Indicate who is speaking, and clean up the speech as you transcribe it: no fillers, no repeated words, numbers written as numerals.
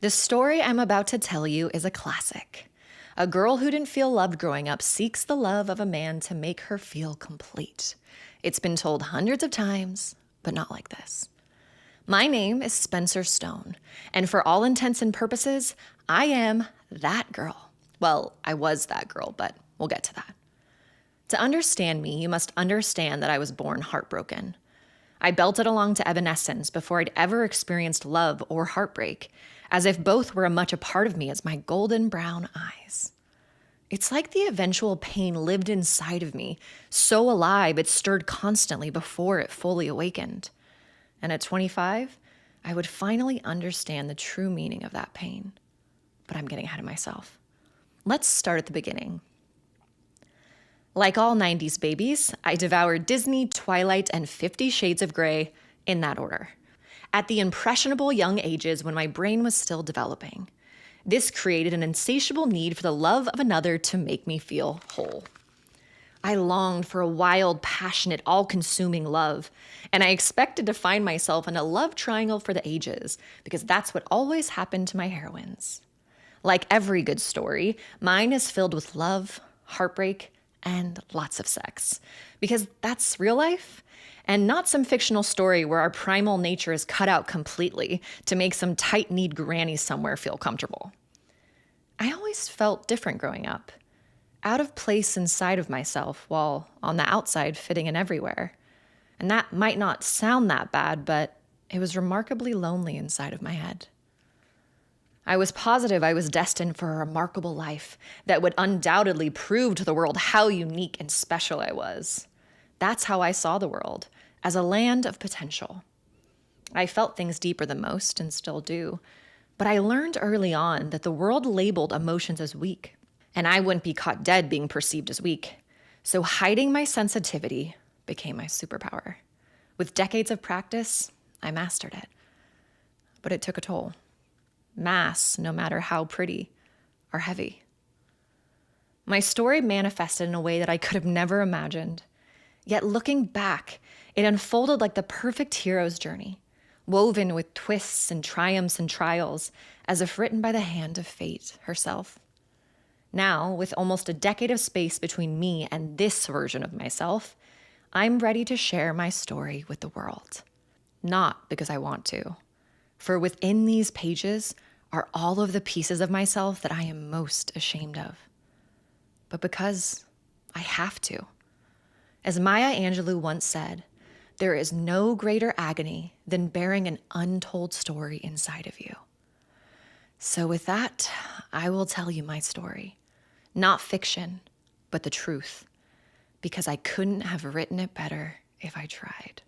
Speaker 1: The story I'm about to tell you is a classic. A girl who didn't feel loved growing up seeks the love of a man to make her feel complete. It's been told hundreds of times, but not like this. My name is Spencer Stone, and for all intents and purposes, I am that girl. Well, I was that girl, but we'll get to that. To understand me, you must understand that I was born heartbroken. I belted along to Evanescence before I'd ever experienced love or heartbreak, as if both were as much a part of me as my golden brown eyes. It's like the eventual pain lived inside of me, so alive it stirred constantly before it fully awakened. And at 25, I would finally understand the true meaning of that pain. But I'm getting ahead of myself. Let's start at the beginning. Like all 90s babies, I devoured Disney, Twilight, and 50 Shades of Grey in that order. At the impressionable young ages when my brain was still developing. This created an insatiable need for the love of another to make me feel whole. I longed for a wild, passionate, all-consuming love, and I expected to find myself in a love triangle for the ages, because that's what always happened to my heroines. Like every good story, mine is filled with love, heartbreak, and lots of sex, because that's real life, and not some fictional story where our primal nature is cut out completely to make some tight-kneed granny somewhere feel comfortable. I always felt different growing up. Out of place inside of myself, while on the outside fitting in everywhere. And that might not sound that bad, but it was remarkably lonely inside of my head. I was positive I was destined for a remarkable life that would undoubtedly prove to the world how unique and special I was. That's how I saw the world, as a land of potential. I felt things deeper than most, and still do, but I learned early on that the world labeled emotions as weak. And I wouldn't be caught dead being perceived as weak. So hiding my sensitivity became my superpower. With decades of practice, I mastered it. But it took a toll. Masks, no matter how pretty, are heavy. My story manifested in a way that I could have never imagined. Yet looking back, it unfolded like the perfect hero's journey, woven with twists and triumphs and trials, as if written by the hand of fate herself. Now, with almost a decade of space between me and this version of myself, I'm ready to share my story with the world. Not because I want to, for within these pages are all of the pieces of myself that I am most ashamed of, but because I have to. As Maya Angelou once said, there is no greater agony than bearing an untold story inside of you. So with that, I will tell you my story. Not fiction, but the truth, because I couldn't have written it better if I tried.